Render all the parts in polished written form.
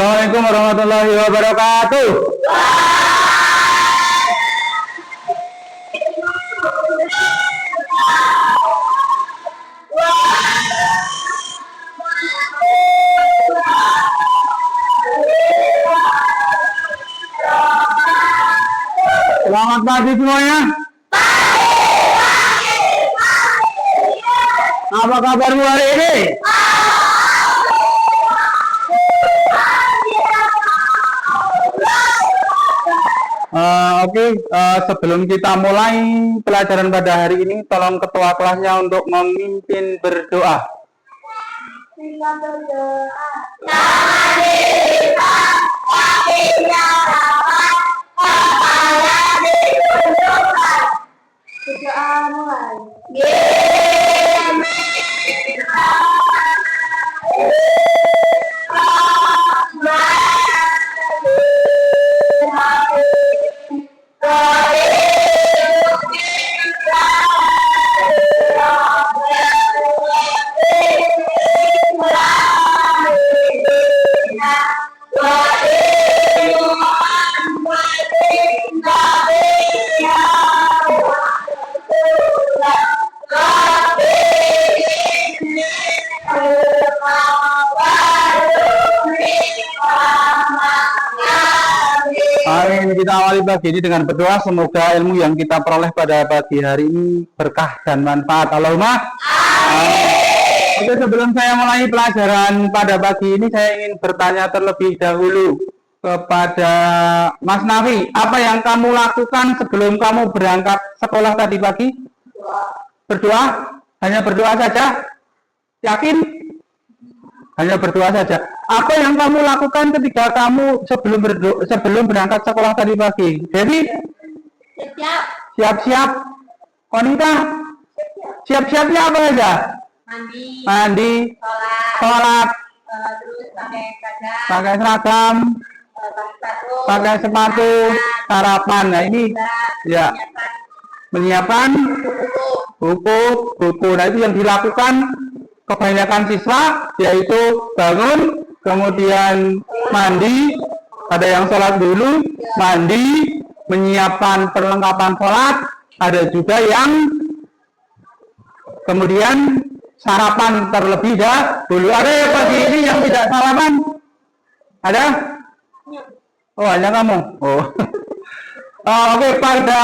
Assalamualaikum warahmatullahi wabarakatuh. Selamat pagi semuanya. Apa kabarmu hari ini? Sebelum kita mulai pelajaran pada hari ini, tolong ketua kelasnya untuk memimpin berdoa. Kita berdoa. Berdoa mulai. Kita awali pagi ini dengan berdoa, semoga ilmu yang kita peroleh pada pagi hari ini berkah dan manfaat. Allahumma amin. Oke, sebelum saya mulai pelajaran pada pagi ini, saya ingin bertanya terlebih dahulu kepada Mas Nafi. Apa yang kamu lakukan sebelum kamu berangkat sekolah tadi pagi? Berdoa? Hanya berdoa saja? Yakin? Hanya berdoa saja. Apa yang kamu lakukan ketika kamu sebelum berangkat sekolah tadi pagi? Devi? Siap-siap. Wanita? Siap-siapnya apa saja? Mandi. Sholat. Terus Pakai seragam. Pakai sepatu. Sarapan. Nah ini ya. Menyiapkan buku. Nah itu yang dilakukan kebanyakan siswa, yaitu bangun, kemudian mandi, ada yang sholat dulu, mandi, menyiapkan perlengkapan sholat, ada juga yang kemudian sarapan terlebih dahulu. Ada yang pagi ini yang tidak sarapan? Ada? Oh, hanya kamu? Oh. Oke, pada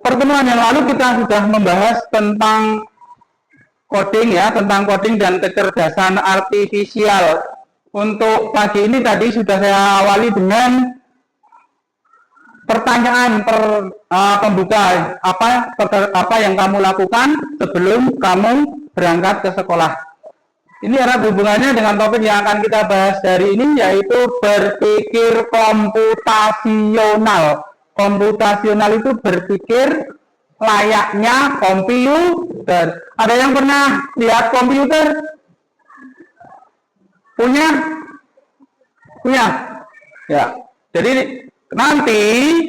pertemuan yang lalu kita sudah membahas tentang coding ya, tentang coding dan kecerdasan artifisial. Untuk pagi ini tadi sudah saya awali dengan pertanyaan pembuka, apa yang kamu lakukan sebelum kamu berangkat ke sekolah. Ini ada hubungannya dengan topik yang akan kita bahas hari ini, yaitu berpikir komputasional. Komputasional itu berpikir layaknya komputer. Ada yang pernah lihat komputer? Punya? Ya. Jadi nanti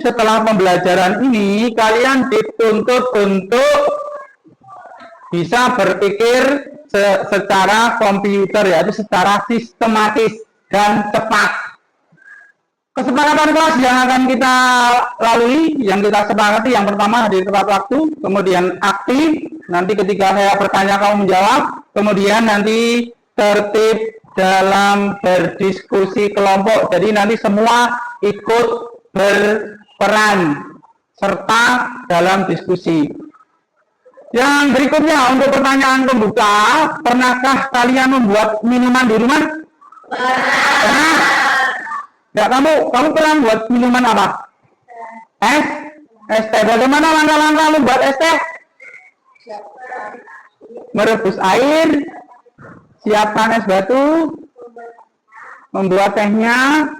setelah pembelajaran ini kalian dituntut untuk bisa berpikir secara komputer, yaitu secara sistematis dan cepat. Kesepakatan kelas yang akan kita lalui, yang kita sepakati, yang pertama hadir tepat waktu, kemudian aktif, nanti ketika saya bertanya kamu menjawab, kemudian nanti tertib dalam berdiskusi kelompok, jadi nanti semua ikut berperan serta dalam diskusi. Yang berikutnya untuk pertanyaan pembuka, pernahkah kalian membuat minuman di rumah? Pernah? Ya, kamu pernah buat minuman apa? Es teh. Bagaimana langkah-langkah membuat es teh? Merebus air, siapkan es batu, membuat tehnya,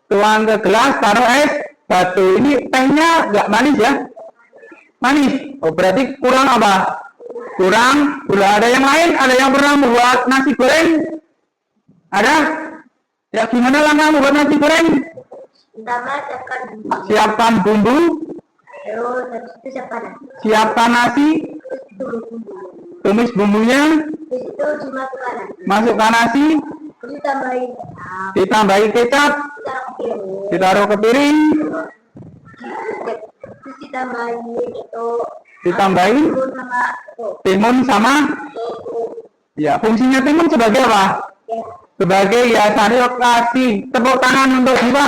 tuang ke gelas, taruh es batu. Ini tehnya nggak manis ya? Manis. Oh, berarti kurang apa? Kurang gula. Ada yang lain? Ada yang pernah membuat nasi goreng? Ada? Ya, gimana langkah membuat nasi goreng? Siapkan bumbu. Siapkan nasi. Tumis bumbunya. Itu dimasukkan nasi. Masukkan nasi, Ditambahin ditambahi kecap, ditaruh ke piring, terus ditambahin itu ditambahin sama timun sama, ya fungsinya timun sebagai apa? ya. Sebagai hiasan. Kasih tepuk tangan untuk siapa?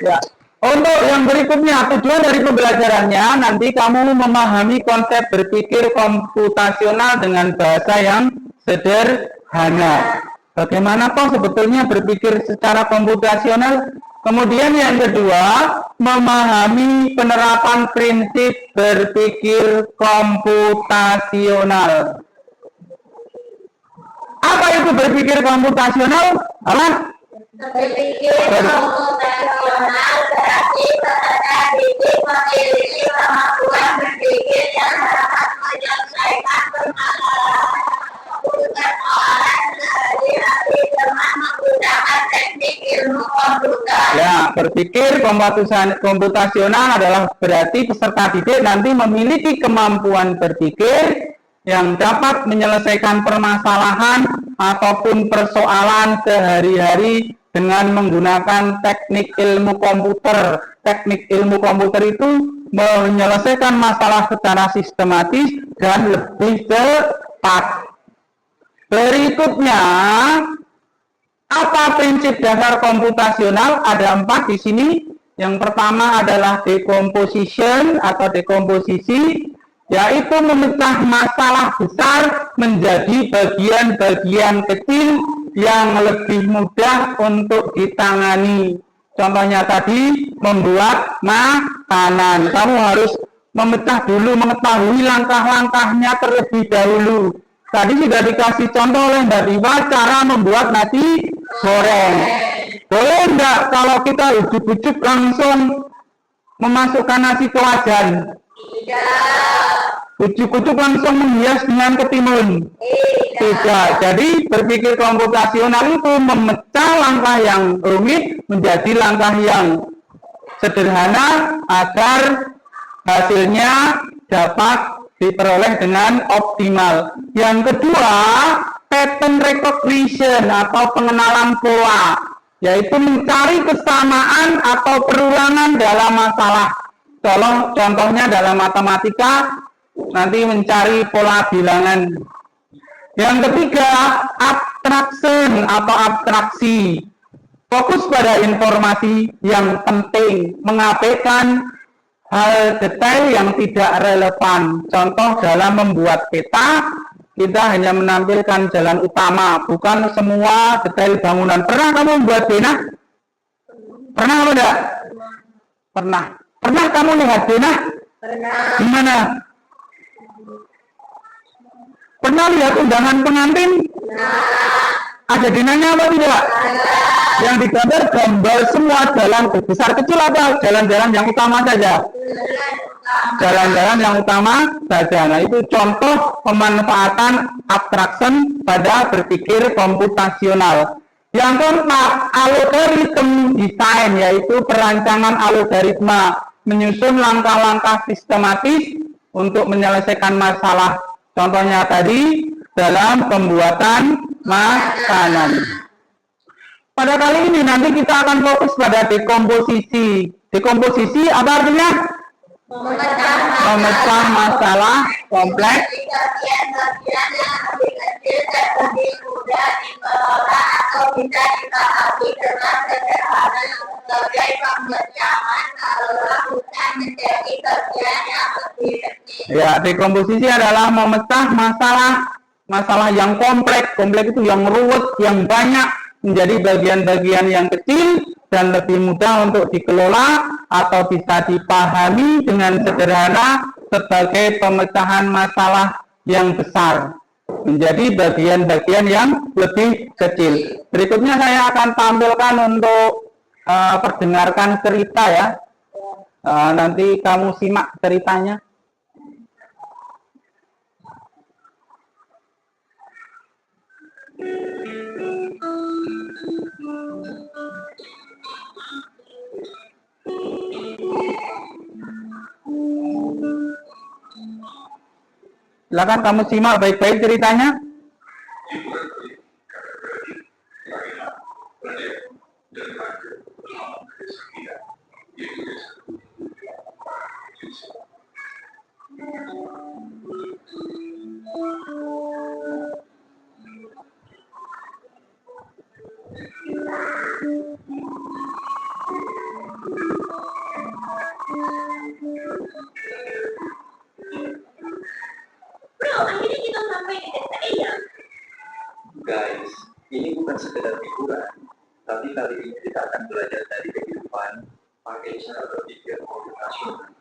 Ya. Untuk yang berikutnya, tujuan dari pembelajarannya nanti kamu memahami konsep berpikir komputasional dengan bahasa yang sederhana. Bagaimana kok sebetulnya berpikir secara komputasional? Kemudian yang kedua, memahami penerapan prinsip berpikir komputasional. Apa itu berpikir komputasional? Apa? Berpikir komputasional berarti peserta didik memiliki kemampuan berpikir yang dapat menyelesaikan permasalahan persoalan sehari-hari dengan menggunakan teknik ilmu komputer. Ya, berpikir komputasional adalah berarti peserta didik nanti memiliki kemampuan berpikir yang dapat menyelesaikan permasalahan ataupun persoalan sehari-hari dengan menggunakan teknik ilmu komputer. Teknik ilmu komputer itu menyelesaikan masalah secara sistematis dan lebih cepat. Berikutnya, apa prinsip dasar komputasional? Ada 4 di sini. Yang pertama adalah decomposition atau dekomposisi, yaitu memecah masalah besar menjadi bagian-bagian kecil yang lebih mudah untuk ditangani. Contohnya tadi, membuat makanan. Kamu harus memecah dulu, mengetahui langkah-langkahnya terlebih dahulu. Tadi sudah dikasih contoh oleh Mbak Diva cara membuat nasi goreng. Boleh enggak kalau kita ujuk-ujuk langsung memasukkan nasi ke wajan? Ujuk-ujuk langsung menghias dengan ketimun? Tidak. Jadi berpikir komputasional itu memecah langkah yang rumit menjadi langkah yang sederhana agar hasilnya dapat diperoleh dengan optimal. Yang kedua, pattern recognition atau pengenalan pola, yaitu mencari kesamaan atau perulangan dalam masalah. Contohnya dalam matematika, nanti mencari pola bilangan. Yang ketiga, abstraction atau abstraksi. Fokus pada informasi yang penting, mengabaikan hal detail yang tidak relevan. Contoh dalam membuat peta, kita hanya menampilkan jalan utama, bukan semua detail bangunan. Pernah kamu membuat peta? Pernah atau tidak? Pernah. Pernah kamu lihat peta? Pernah. Gimana? Pernah lihat undangan pengantin? Ada dinanya apa tidak? Yang digambar gambar semua jalan besar kecil apa jalan-jalan yang utama saja? Jalan-jalan yang utama saja. Nah, itu contoh pemanfaatan abstraction pada berpikir komputasional. Yang keempat, algoritma desain, yaitu perancangan algoritma, menyusun langkah-langkah sistematis untuk menyelesaikan masalah. Contohnya tadi dalam pembuatan makanan. Pada kali ini nanti kita akan fokus pada dekomposisi. Dekomposisi apa artinya? Memecah masalah kompleks Bagian-bagian yang lebih kecil dan lebih mudah dikelola atau bisa dipahami dengan sederhana sebagai pemecahan kalau bukan menjadi bagian yang lebih kecil. Ya, dekomposisi adalah memecah masalah yang kompleks. Kompleks itu yang ruwet, yang banyak menjadi bagian-bagian yang kecil dan lebih mudah untuk dikelola atau bisa dipahami dengan sederhana sebagai pemecahan masalah yang besar menjadi bagian-bagian yang lebih kecil. Berikutnya saya akan tampilkan untuk perdengarkan cerita ya. Nanti kamu simak ceritanya. Silakan kamu simak baik-baik ceritanya. Bro, akhirnya kita sampai di desa Eyang. Guys, ini bukan sekedar hiburan, tapi kali ini kita akan belajar dari kehidupan pakai cara berpikir motivasional.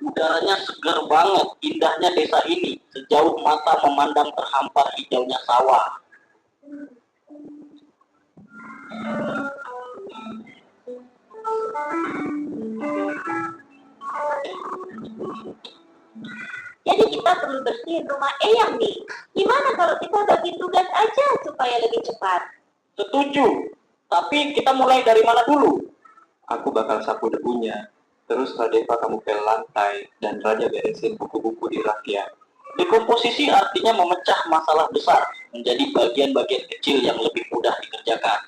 Udaranya segar banget, indahnya desa ini. Sejauh mata memandang terhampar hijaunya sawah. Jadi kita perlu bersihin rumah Eyang nih. Gimana kalau kita bagi tugas aja supaya lebih cepat? Setuju, tapi kita mulai dari mana dulu? Aku bakal sapu debunya, terus Radeva kamu pel lantai, dan Raja beresin buku-buku di rak ya. Dekomposisi artinya memecah masalah besar menjadi bagian-bagian kecil yang lebih mudah dikerjakan.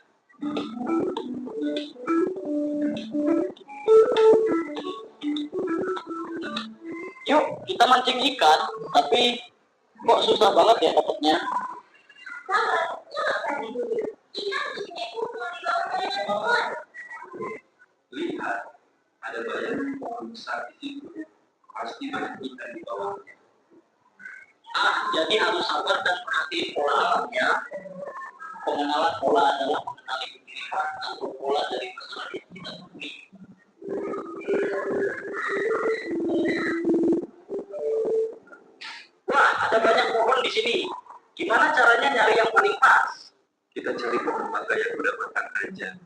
Yuk, kita mancing ikan, tapi kok susah banget ya dapatnya? Sabar, coba tadi dulu. Ikan punya kumpul di bawah badan pohon. Lihat, ada banyak pohon besar di situ. Pasti banyak ikan di bawahnya. Jadi harus sabar dan perhatiin pola alamnya. Pengenalan pola adalah mengenali kehidupan atau pola dari masalah yang kita temui. Wah, ada banyak pohon di sini. Gimana caranya nyari yang paling pas? Kita cari pohon mangga yang udah matang aja.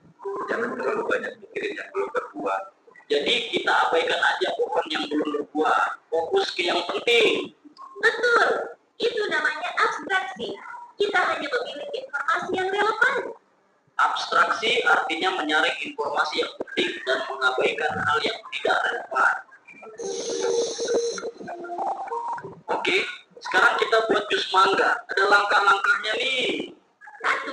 Jangan terlalu banyak mikirin yang belum berbuah. Jadi kita abaikan aja pohon yang belum berbuah. Fokus ke yang penting. Betul, itu namanya abstraksi. Kita hanya memilih informasi yang relevan. Abstraksi artinya menyaring informasi yang penting dan mengabaikan hal yang tidak relevan. Oke, sekarang kita buat jus mangga. Ada langkah-langkahnya nih. 1.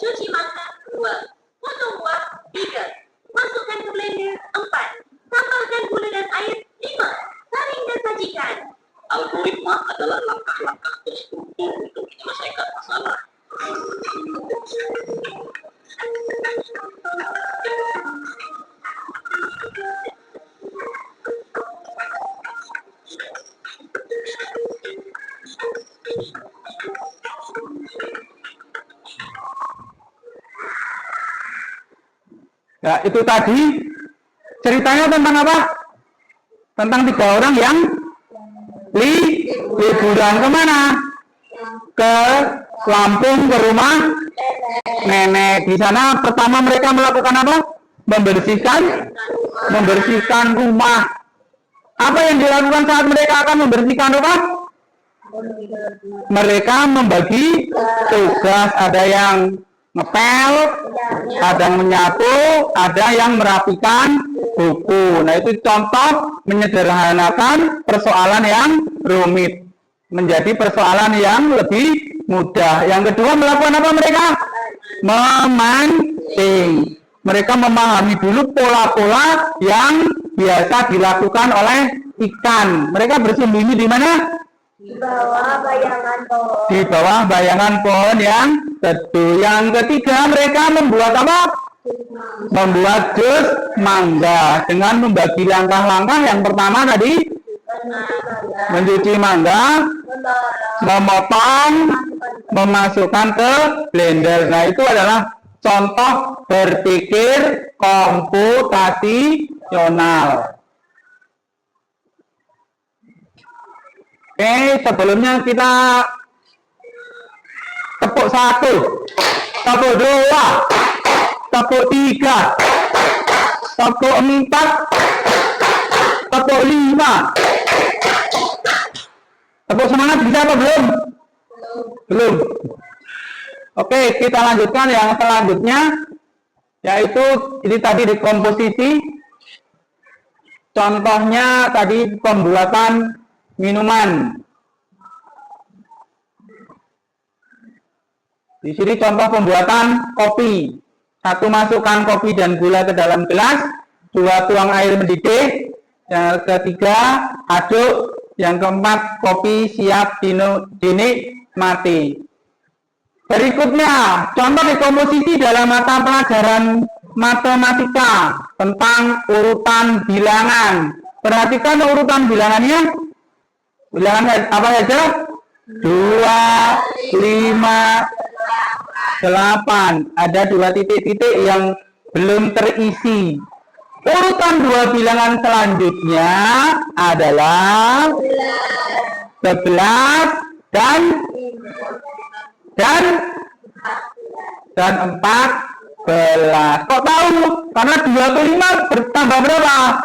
Cuci mangga. 2. Potong buah. 3. Masukkan ke blender. 4. Tambahkan gula dan air. 5. Saring dan sajikan. Algoritma adalah langkah-langkah terstruktur untuk menyelesaikan masalah. Ya, itu tadi ceritanya tentang apa? Tentang 3 orang yang liburan kemana? Ke Lampung, ke rumah nenek. Di sana pertama mereka melakukan apa? Membersihkan rumah. Apa yang dilakukan saat mereka akan membersihkan rumah? Mereka membagi tugas. Ada yang ngepel, ada yang menyapu, ada yang merapikan buku. Nah, itu contoh menyederhanakan persoalan yang rumit menjadi persoalan yang lebih mudah. Yang kedua, melakukan apa mereka? Memancing. Mereka memahami dulu pola-pola yang biasa dilakukan oleh ikan. Mereka bersembunyi di mana? Di bawah bayangan pohon. Di bawah bayangan pohon yang teduh. Yang ketiga, mereka membuat apa? Membuat jus mangga dengan membagi langkah-langkah. Yang pertama tadi mencuci mangga, memotong, memasukkan ke blender. Nah, itu adalah contoh berpikir komputasional. Oke, sebelumnya kita tepuk 1, tepuk 2, tepuk 3, tepuk 4, tepuk 5. Tepuk semangat bisa apa belum? Belum. Oke, kita lanjutkan yang selanjutnya, yaitu ini tadi dekomposisi. Contohnya tadi pembuatan minuman. Di sini contoh pembuatan kopi. 1. Masukkan kopi dan gula ke dalam gelas. 2. Tuang air mendidih. Yang ketiga, aduk. Yang keempat, kopi siap dinikmati. Berikutnya, contoh dekomposisi dalam mata pelajaran matematika tentang urutan bilangan. Perhatikan urutan bilangannya. Bilangan apa saja? 2, 5, 8. Ada 2 titik-titik yang belum terisi. Urutan 2 bilangan selanjutnya adalah 11 dan 14. Kok tahu? Karena 2 ke 5 bertambah berapa?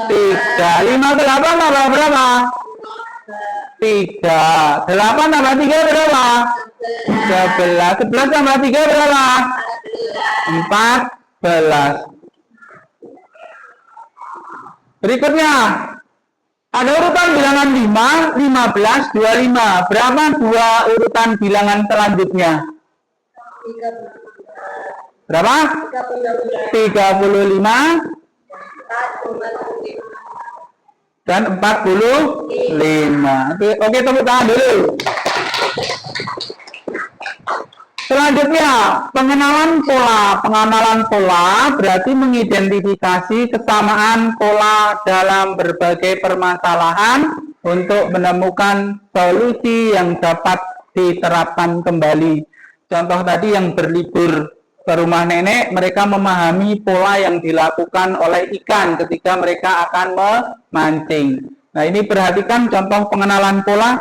3. 5 ke 8 tambah berapa? 3. 8 tambah 3 berapa? 11. 11 tambah 3 berapa? 14. Berikutnya, ada urutan bilangan 5, 15, 25. Berapa 2 urutan bilangan selanjutnya? Berapa? 35 dan 45. Oke, tepuk tangan dulu. Selanjutnya, pengenalan pola. Pengenalan pola berarti mengidentifikasi kesamaan pola dalam berbagai permasalahan untuk menemukan solusi yang dapat diterapkan kembali. Contoh tadi yang berlibur ke rumah nenek, mereka memahami pola yang dilakukan oleh ikan ketika mereka akan memancing. Nah, ini perhatikan contoh pengenalan pola,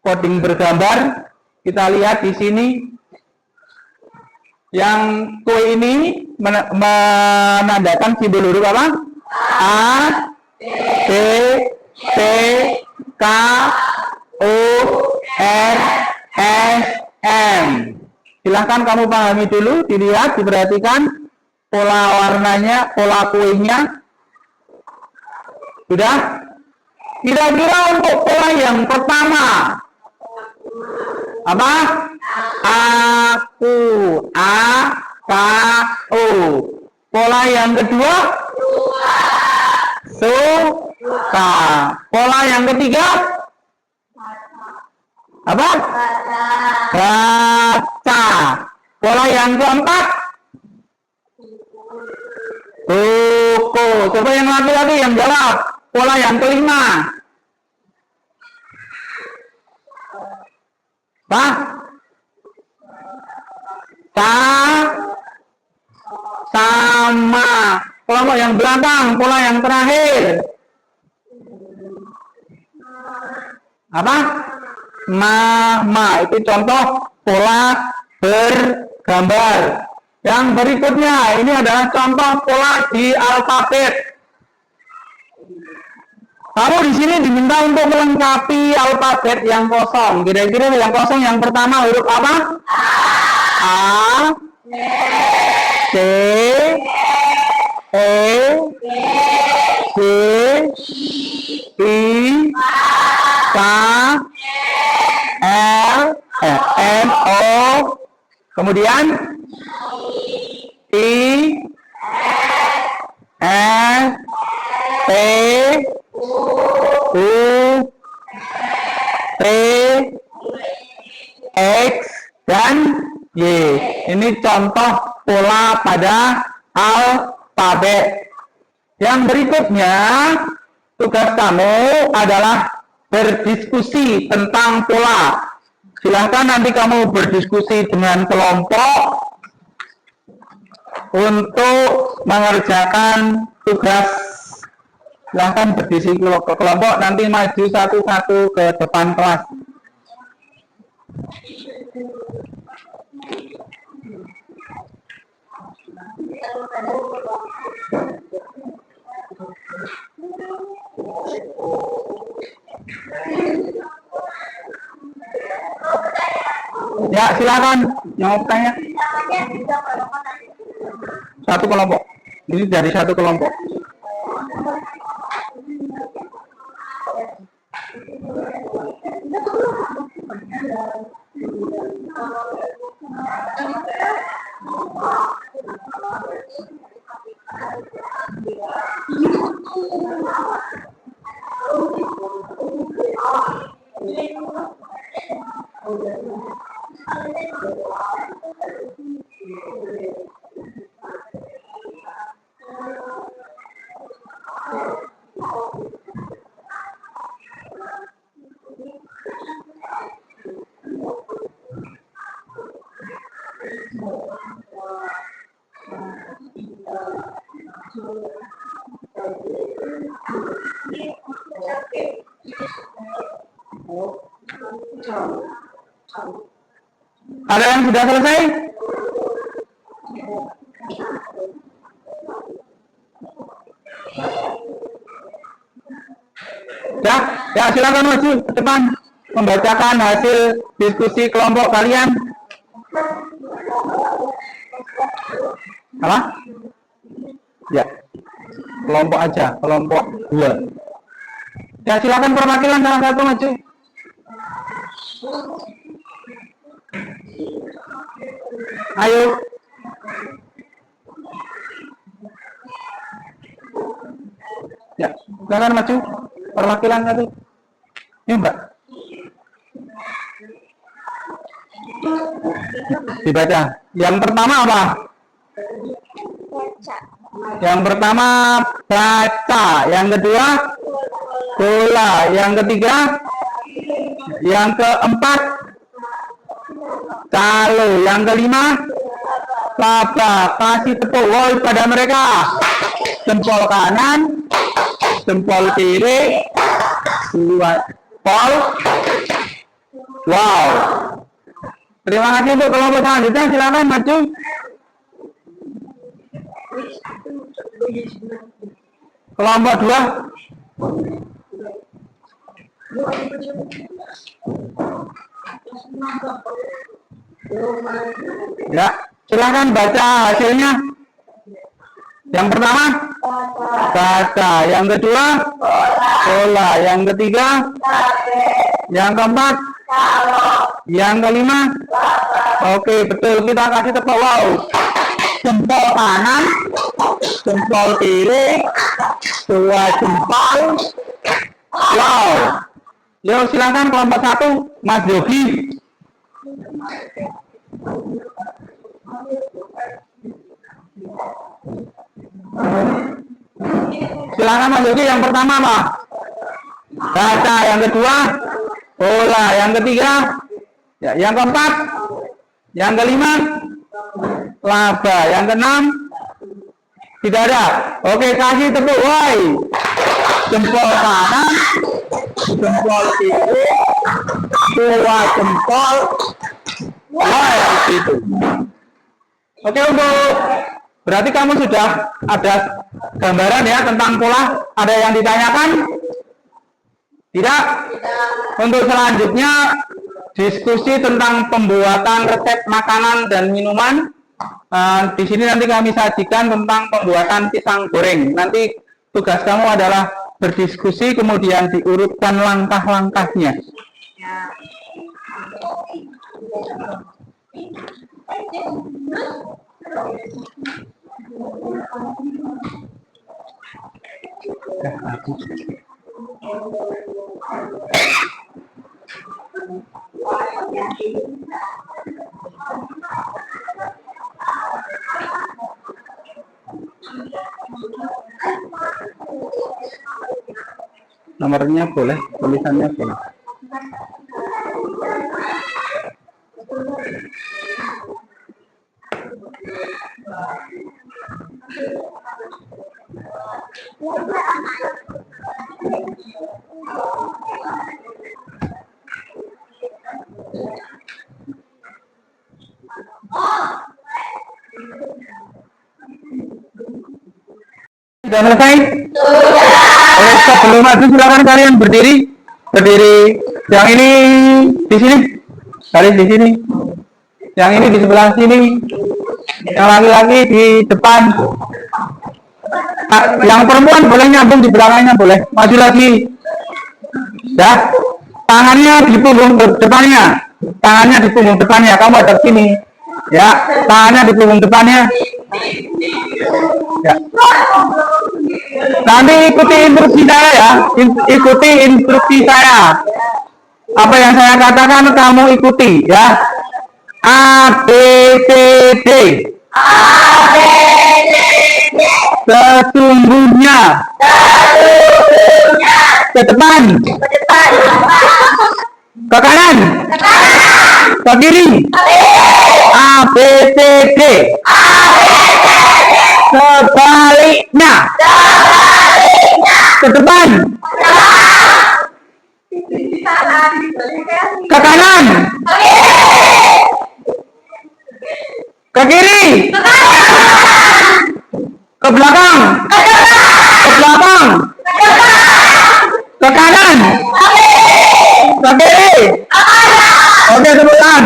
coding bergambar. Kita lihat di sini. Yang kue ini menandakan simbol huruf apa? A, B, T, K, O, R, S, M. Silahkan kamu pahami dulu, dilihat, diperhatikan pola warnanya, pola kuenya. Sudah? Kira-kira untuk pola yang pertama, apa? Aku, A, K, O. Pola yang kedua, suka. Pola yang ketiga, apa? Baca. Pola yang keempat, buku. Coba yang laki-laki yang jawab. Pola yang kelima, apa? Sama. Kelompok yang belakang, pola yang terakhir, apa? Mama. Itu contoh pola bergambar. Yang berikutnya, ini adalah contoh pola di alfabet. Kamu di sini diminta untuk melengkapi alfabet yang kosong. Kira-kira yang kosong yang pertama huruf apa? A, C, E, C, I, K, L, M, O, kemudian I, S, T, U, T, X, dan Y. Ini contoh pola pada alfabet. Yang berikutnya, tugas kamu adalah berdiskusi tentang pola. Silahkan nanti kamu berdiskusi dengan kelompok untuk mengerjakan tugas. Silahkan berdiskusi ke kelompok, nanti maju satu-satu ke depan kelas. Ya, silakan yang mau bertanya. Satu kelompok. Ini dari satu kelompok. Ada yang sudah selesai? Ya, silakan maju ke depan membacakan hasil diskusi kelompok kalian. Apa? Ya, kelompok aja, kelompok 2. Ya, silakan perwakilan salah satu maju. Ayo. Ya, silakan maju. Perwakilan satu. Ini Mbak. Dibaca. Yang pertama apa? Yang pertama baca. Yang kedua bola. Yang ketiga, yang keempat calo. Yang kelima laba. Kasih tepuk woi pada mereka. Jempol kanan, jempol kiri, dua pol. Wow. Terima kasih untuk kelompok selanjutnya, silakan maju. Kelompok 2. Ya, silakan baca hasilnya. Yang pertama baca, yang kedua bola, yang ketiga, yang keempat, yang kelima. Oke, betul, kita kasih tepuk wow. Jempol kanan, jempol kiri, dua jempol. Wow. Yuk silakan kelompok 1, Mas Yogi. Silakan Mas Yogi, yang pertama Pak. Baca, yang kedua bola, yang ketiga, ya, yang keempat, yang kelima laba, yang keenam tidak ada. Oke, kasih tepuk woi. Jempol kanan, jempol kiri, dua jempol. Woi, itu. Oke, untuk berarti kamu sudah ada gambaran ya tentang pola. Ada yang ditanyakan? Tidak? Untuk selanjutnya diskusi tentang pembuatan resep makanan dan minuman. Di sini nanti kami sajikan tentang pembuatan pisang goreng. Nanti tugas kamu adalah berdiskusi kemudian diurutkan langkah-langkahnya. Nomornya boleh, tulisannya boleh. Sudah selesai? Sebelum maju silakan kalian berdiri. Yang ini di sini, kalian di sini. Yang ini di sebelah sini. Yang laki-laki di depan. Yang perempuan boleh nyambung di belakangnya, boleh. Maju lagi. Ya. Tangannya di punggung depannya. tangannya di punggung depannya, kamu hadap sini. Ya, tangannya di punggung depannya. Ya. Nanti ikuti instruksi saya ya, ikuti instruksi saya. Apa yang saya katakan kamu ikuti ya. A, B, C, D. Sesungguhnya. Ke depan. Ke kanan. Ke kiri. A, B, C, D. Sebaliknya. Ke depan. Ke kanan. Ke kiri. Ke belakang. Ke belakang. Ke kanan. Ke kiri. Oke, sebutan.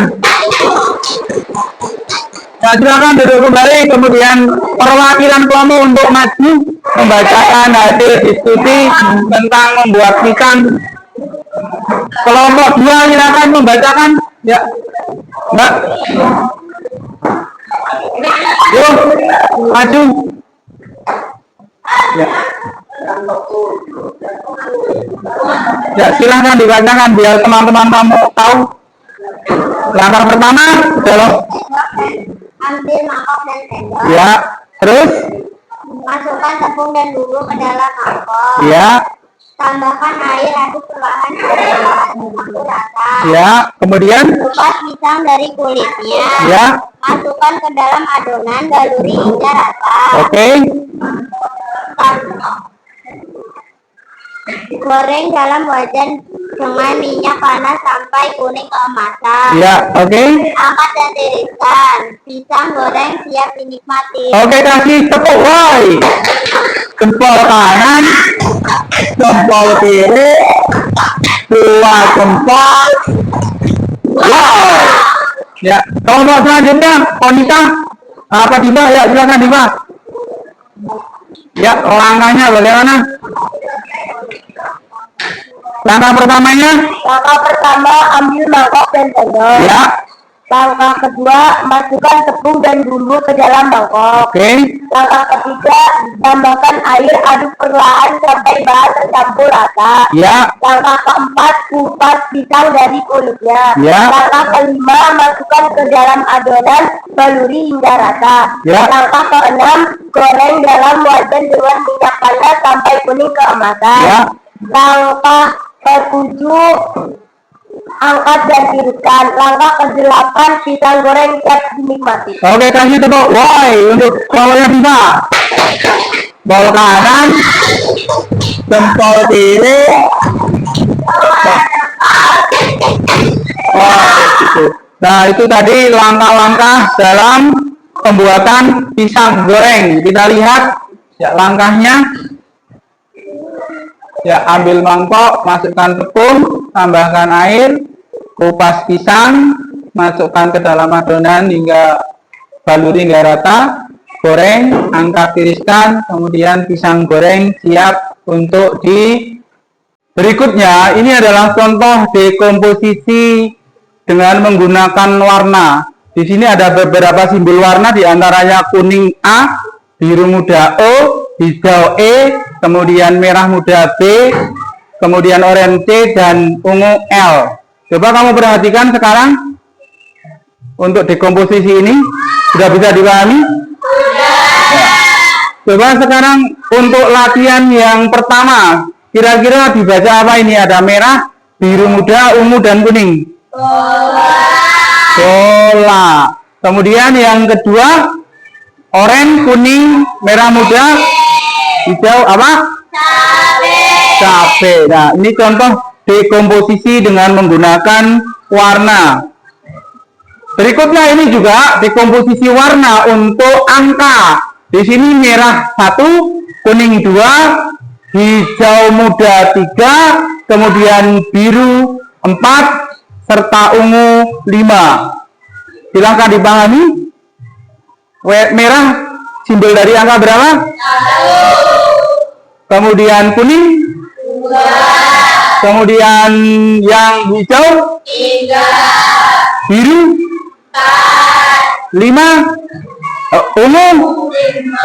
Ya, silakan duduk kembali. Kemudian perwakilan kelompok untuk maju membacakan hasil diskusi tentang membuat pisang. Kelompok 2 silakan membacakan. Ya, Mbak. Yuk, maju. Ya. Ya, silahkan dibacakan biar teman-teman kamu tahu. Langkah pertama, belok. Ambil mangkok dan sendok. Ya, terus? Masukkan tepung dan bumbu ke dalam mangkok. Ya. Tambahkan air, aduk perlahan sampai rata. Ya, kemudian? Kupas pisang dari kulitnya. Ya. Masukkan ke dalam adonan, baluri hingga rata. Oke. Goreng dalam wajan dengan minyak panas sampai kuning keemasan. Ya, oke. Angkat dan tiriskan. Pisang goreng siap dinikmati. Oke, kasih tepuk. Woi. Jempol kanan, jempol kiri, 2 jempol. Wow. Ya, kelompok selanjutnya, Konita. Apa Diva? Ya, silakan Diva. Ya, langkahnya bagaimana? Langkah pertamanya? Langkah pertama, ambil mangkok dan sendok. Ya. Langkah kedua, masukkan tepung dan bumbu ke dalam mangkok. Oke. Langkah ketiga, tambahkan air, aduk perlahan sampai bahan tercampur rata. Ya. Langkah keempat, kupas pisang dari kulitnya. Ya. Langkah kelima, masukkan ke dalam adonan, baluri hingga rata. Ya. Langkah keenam, goreng dalam wajan dengan minyak panas sampai kuning keemasan. Ya. Langkah ketujuh, angkat dan tiriskan. Langkah ke-8, pisang goreng siap dinikmati. Oke, kasih tepuk. Woi, untuk kelompoknya Diva. Jempol kanan, jempol kiri. Oh, gitu. Nah, itu tadi langkah-langkah dalam pembuatan pisang goreng. Kita lihat ya langkahnya. Ya, ambil mangkok, masukkan tepung, tambahkan air, kupas pisang, masukkan ke dalam adonan hingga baluri hingga rata, goreng, angkat tiriskan, kemudian pisang goreng siap untuk di. Berikutnya, ini adalah contoh dekomposisi dengan menggunakan warna. Di sini ada beberapa simbol warna, diantaranya kuning A, biru muda O, hijau E, kemudian merah muda B, kemudian oranye C, dan ungu L. Coba kamu perhatikan sekarang untuk dekomposisi ini sudah bisa dipahami? Ya. Coba sekarang untuk latihan yang pertama, kira-kira dibaca apa ini? Ada merah, biru muda, ungu, dan kuning. Bola. Kemudian yang kedua, oranye, kuning, merah muda, hijau apa? Cabe. Nah, ini contoh dekomposisi dengan menggunakan warna. Berikutnya ini juga dekomposisi warna untuk angka. Di sini merah 1, kuning 2, hijau muda 3, kemudian biru 4, serta ungu 5. Silakan dipahami. Merah simbol dari angka berapa? 1. Kemudian kuning 2. Kemudian yang hijau 3, biru 4, 5,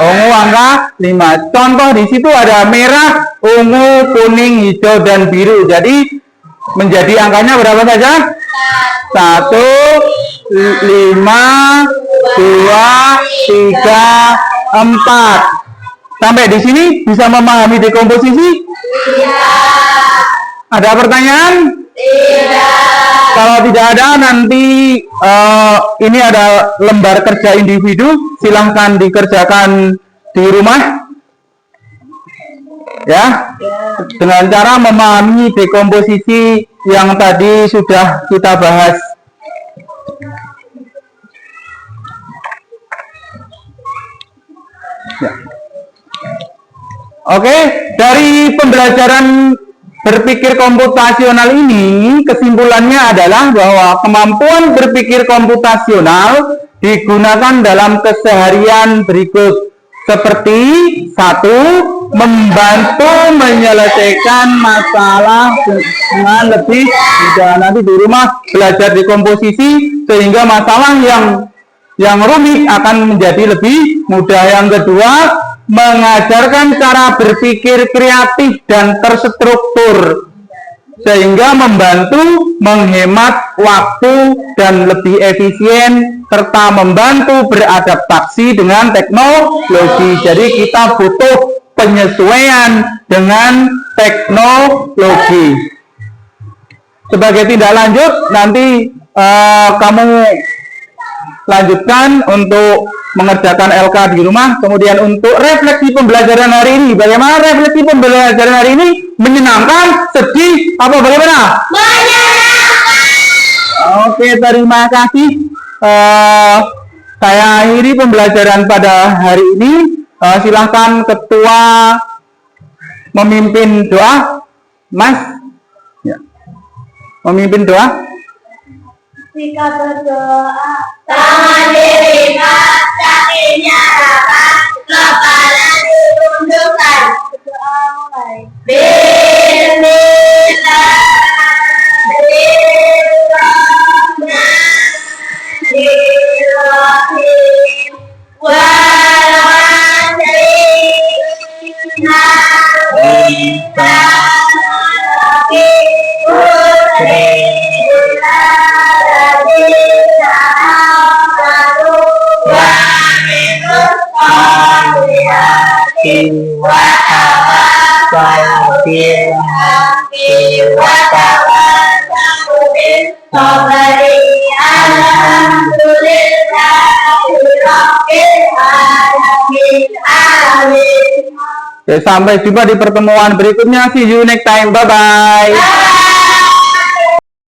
ungu angka 5. Contoh di situ ada merah, ungu, kuning, hijau dan biru. Jadi menjadi angkanya berapa saja? 1, 5, 2, 3, 4. Sampai di sini bisa memahami dekomposisi? Ada pertanyaan? Kalau tidak ada, nanti ini ada lembar kerja individu, silahkan dikerjakan di rumah ya, dengan cara memahami dekomposisi yang tadi sudah kita bahas. Ya. Oke, dari pembelajaran berpikir komputasional ini, kesimpulannya adalah bahwa kemampuan berpikir komputasional digunakan dalam keseharian berikut, seperti 1. Membantu menyelesaikan masalah dengan lebih mudah. Nanti di rumah belajar dekomposisi sehingga masalah yang rumit akan menjadi lebih mudah. Yang kedua, mengajarkan cara berpikir kreatif dan terstruktur sehingga membantu menghemat waktu dan lebih efisien serta membantu beradaptasi dengan teknologi. Jadi kita butuh penyesuaian dengan teknologi. Sebagai tindak lanjut, nanti kamu lanjutkan untuk mengerjakan LK di rumah. Kemudian untuk refleksi pembelajaran hari ini, bagaimana refleksi pembelajaran hari ini? Menyenangkan, sedih, apa bagaimana? menyenangkan. Oke, terima kasih. Saya akhiri pembelajaran pada hari ini. Silahkan ketua memimpin doa, Mas. Ya. Memimpin doa. Jika berdoa, tangan diikat, kakinya rapat, kepala ditundukkan. Berdoa mulai. Sampai jumpa di pertemuan berikutnya. See you next time. Bye bye.